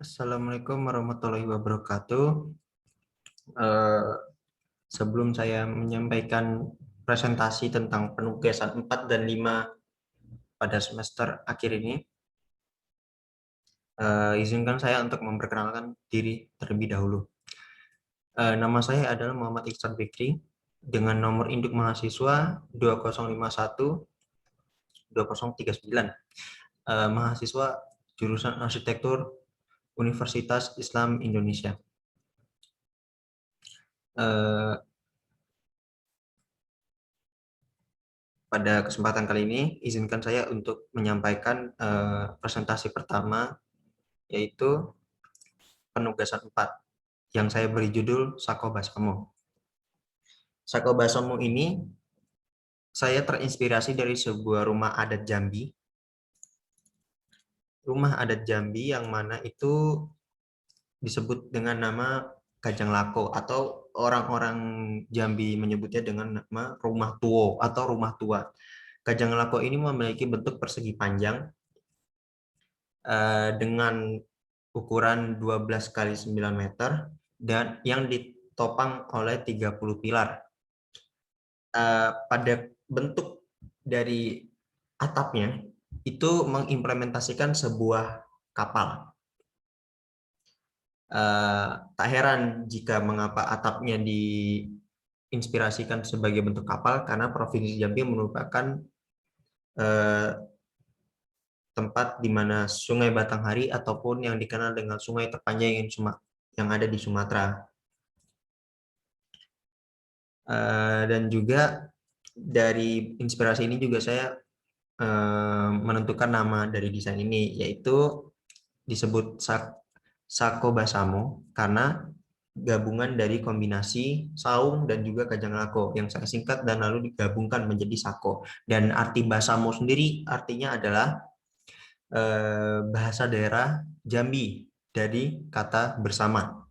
Assalamualaikum warahmatullahi wabarakatuh. Eh, Sebelum saya menyampaikan presentasi tentang penugasan 4 dan 5 pada semester akhir ini, izinkan saya untuk memperkenalkan diri terlebih dahulu. Nama saya adalah Muhammad Iksan Fikri dengan nomor induk mahasiswa 2051-2039. Mahasiswa jurusan Arsitektur Universitas Islam Indonesia. Eh, Pada kesempatan kali ini, izinkan saya untuk menyampaikan presentasi pertama, yaitu penugasan 4, yang saya beri judul Sako Basamo. Sako Basamo ini, saya terinspirasi dari sebuah rumah adat Jambi. Rumah adat Jambi yang mana itu disebut dengan nama Kajang Lako, atau orang-orang Jambi menyebutnya dengan nama rumah tuo atau rumah tua. Kajang Lako ini memiliki bentuk persegi panjang dengan ukuran 12 kali 9 meter dan yang ditopang oleh 30 pilar. Pada bentuk dari atapnya itu mengimplementasikan sebuah kapal. Tak heran jika mengapa atapnya diinspirasikan sebagai bentuk kapal, karena Provinsi Jambi merupakan tempat di mana Sungai Batanghari ataupun yang dikenal dengan sungai terpanjang yang ada di Sumatera. Dan juga dari inspirasi ini juga saya menentukan nama dari desain ini, yaitu disebut Sako Basamo karena gabungan dari kombinasi saung dan juga kajang lako yang saya singkat dan lalu digabungkan menjadi Sako. Dan arti Basamo sendiri artinya adalah bahasa daerah Jambi dari kata bersama.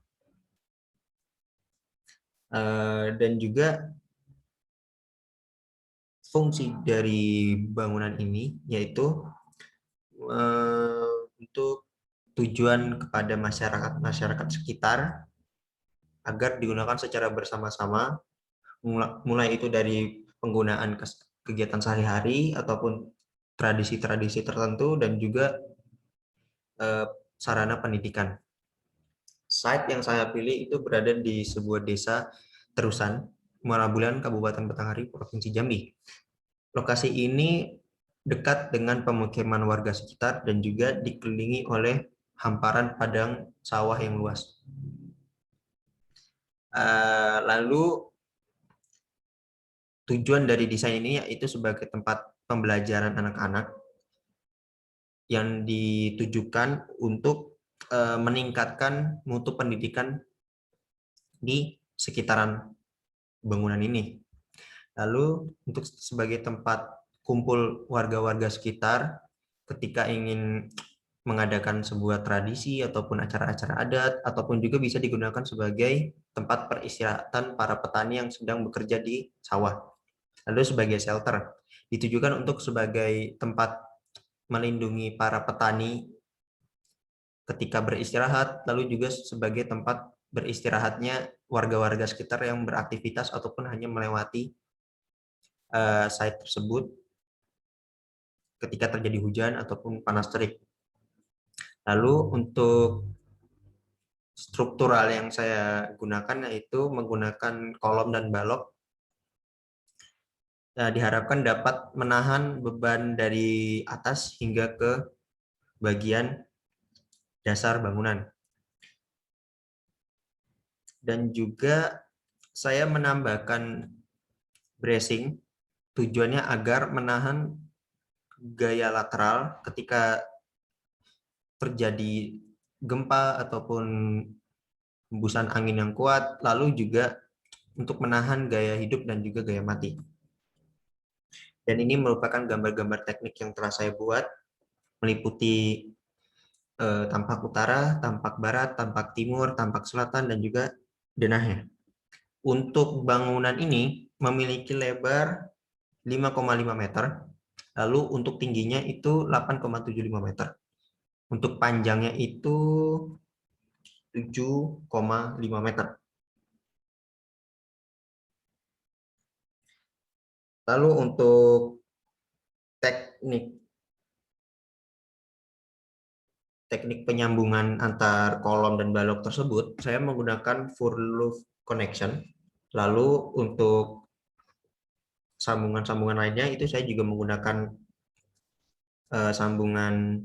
Dan juga fungsi dari bangunan ini yaitu untuk tujuan kepada masyarakat sekitar agar digunakan secara bersama-sama, mulai itu dari penggunaan kegiatan sehari-hari ataupun tradisi-tradisi tertentu dan juga sarana pendidikan. Site yang saya pilih itu berada di sebuah desa Terusan, Muara Bulan, Kabupaten Batanghari, Provinsi Jambi. Lokasi ini dekat dengan pemukiman warga sekitar dan juga dikelilingi oleh hamparan padang sawah yang luas. Lalu tujuan dari desain ini yaitu sebagai tempat pembelajaran anak-anak yang ditujukan untuk meningkatkan mutu pendidikan di sekitaran bangunan ini. Lalu untuk sebagai tempat kumpul warga-warga sekitar ketika ingin mengadakan sebuah tradisi ataupun acara-acara adat, ataupun juga bisa digunakan sebagai tempat peristirahatan para petani yang sedang bekerja di sawah. Lalu sebagai shelter, ditujukan untuk sebagai tempat melindungi para petani ketika beristirahat, lalu juga sebagai tempat beristirahatnya warga-warga sekitar yang beraktivitas ataupun hanya melewati site tersebut ketika terjadi hujan ataupun panas terik. Lalu untuk struktural yang saya gunakan yaitu menggunakan kolom dan balok. Nah, diharapkan dapat menahan beban dari atas hingga ke bagian dasar bangunan. Dan juga saya menambahkan bracing, tujuannya agar menahan gaya lateral ketika terjadi gempa ataupun hembusan angin yang kuat, lalu juga untuk menahan gaya hidup dan juga gaya mati. Dan ini merupakan gambar-gambar teknik yang telah saya buat, meliputi tampak utara, tampak barat, tampak timur, tampak selatan, dan juga denahnya. Untuk bangunan ini memiliki lebar 5,5 meter, lalu untuk tingginya itu 8,75 meter. Untuk panjangnya itu 7,5 meter. Lalu untuk teknik penyambungan antar kolom dan balok tersebut, saya menggunakan for loop connection. Lalu untuk sambungan-sambungan lainnya itu saya juga menggunakan sambungan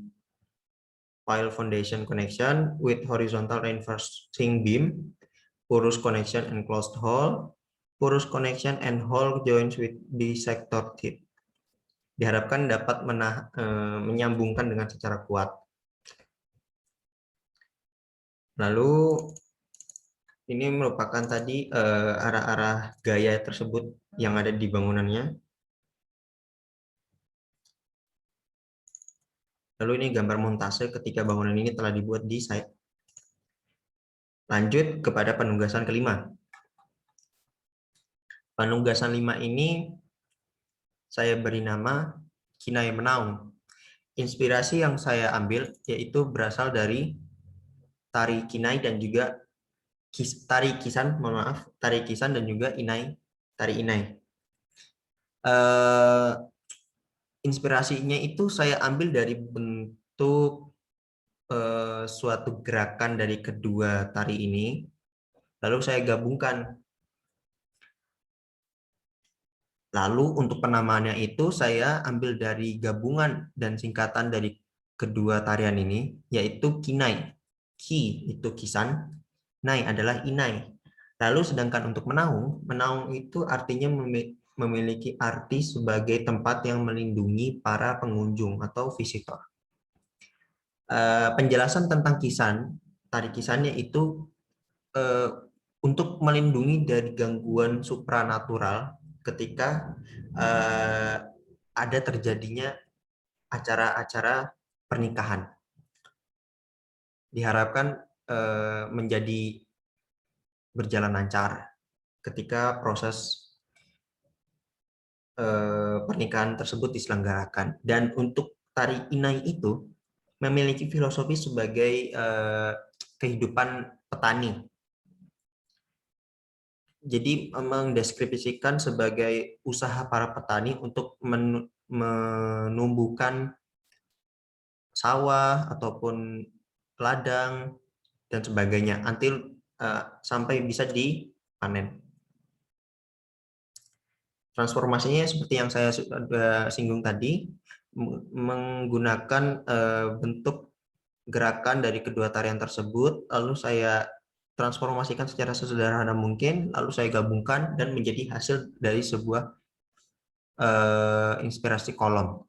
pile foundation connection with horizontal reinforcing beam, porous connection and closed hole, porous connection and hole joints with bisector tip. Diharapkan dapat menyambungkan dengan secara kuat. Lalu ini merupakan tadi arah-arah gaya tersebut yang ada di bangunannya. Lalu ini gambar montase ketika bangunan ini telah dibuat di site. Lanjut kepada penugasan kelima. Penugasan 5 ini saya beri nama Kinai Menaung. Inspirasi yang saya ambil yaitu berasal dari tari Kinai dan juga tari Kisan, tari Kisan dan juga tari Inai. Inspirasinya itu saya ambil dari bentuk suatu gerakan dari kedua tari ini, lalu saya gabungkan. Lalu untuk penamaannya itu saya ambil dari gabungan dan singkatan dari kedua tarian ini, yaitu Kinai. Ki itu Kisan, Nai adalah Inai. Lalu sedangkan untuk menaung, menaung itu artinya memiliki arti sebagai tempat yang melindungi para pengunjung atau visitor. Penjelasan tentang Kisan, tari Kisannya itu untuk melindungi dari gangguan supranatural ketika ada terjadinya acara-acara pernikahan. Diharapkan menjadi berjalan lancar ketika proses pernikahan tersebut diselenggarakan. Dan untuk tari Inai itu memiliki filosofi sebagai kehidupan petani. Jadi mendeskripsikan sebagai usaha para petani untuk menumbuhkan sawah ataupun ladang dan sebagainya until sampai bisa dipanen. Transformasinya seperti yang saya sudah singgung tadi, menggunakan bentuk gerakan dari kedua tarian tersebut, lalu saya transformasikan secara sesederhana mungkin, lalu saya gabungkan dan menjadi hasil dari sebuah inspirasi kolom.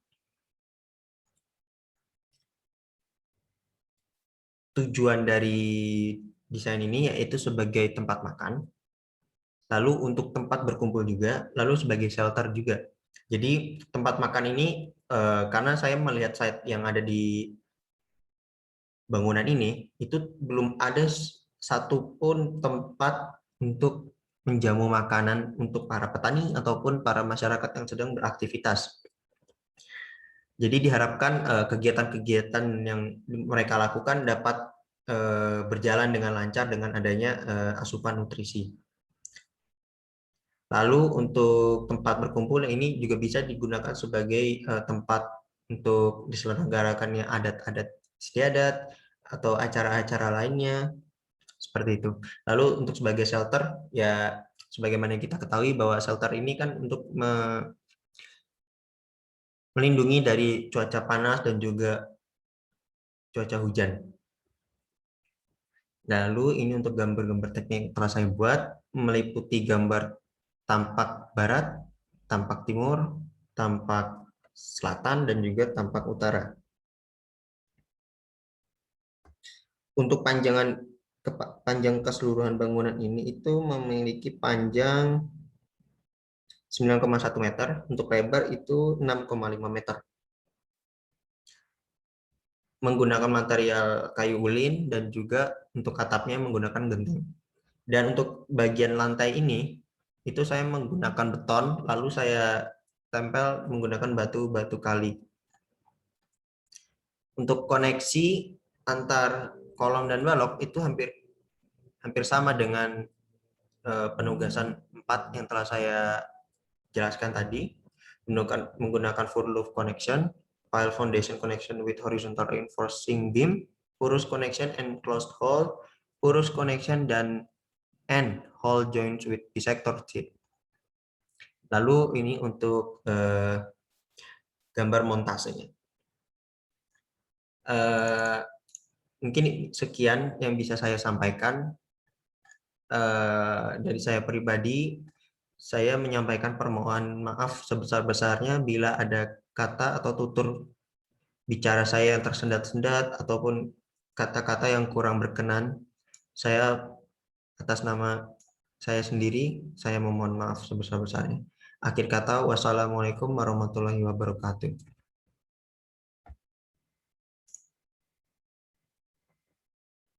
Tujuan dari desain ini yaitu sebagai tempat makan, lalu untuk tempat berkumpul juga, lalu sebagai shelter juga. Jadi tempat makan ini karena saya melihat site yang ada di bangunan ini itu belum ada satupun tempat untuk menjamu makanan untuk para petani ataupun para masyarakat yang sedang beraktivitas. Jadi diharapkan kegiatan-kegiatan yang mereka lakukan dapat berjalan dengan lancar dengan adanya asupan nutrisi. Lalu untuk tempat berkumpul ini juga bisa digunakan sebagai tempat untuk diselenggarakannya adat-adat istiadat atau acara-acara lainnya seperti itu. Lalu untuk sebagai shelter ya sebagaimana kita ketahui bahwa shelter ini kan untuk melindungi dari cuaca panas dan juga cuaca hujan. Lalu ini untuk gambar-gambar teknik yang telah saya buat meliputi gambar tampak barat, tampak timur, tampak selatan, dan juga tampak utara. Untuk panjang keseluruhan bangunan ini itu memiliki panjang 9,1 meter, untuk lebar itu 6,5 meter. Menggunakan material kayu ulin dan juga untuk atapnya menggunakan genteng. Dan untuk bagian lantai ini, itu saya menggunakan beton, lalu saya tempel menggunakan batu kali. Untuk koneksi antar kolom dan balok itu hampir sama dengan penugasan 4 yang telah saya jelaskan tadi, menggunakan for loop connection, pile foundation connection with horizontal reinforcing beam, porous connection and closed hole, porous connection dan end hole joints with bisector sheet. Lalu ini untuk gambar montasenya. Mungkin sekian yang bisa saya sampaikan. Dari saya pribadi, saya menyampaikan permohonan maaf sebesar-besarnya bila ada kata atau tutur bicara saya yang tersendat-sendat ataupun kata-kata yang kurang berkenan. Saya atas nama saya sendiri, saya memohon maaf sebesar-besarnya. Akhir kata, wassalamualaikum warahmatullahi wabarakatuh.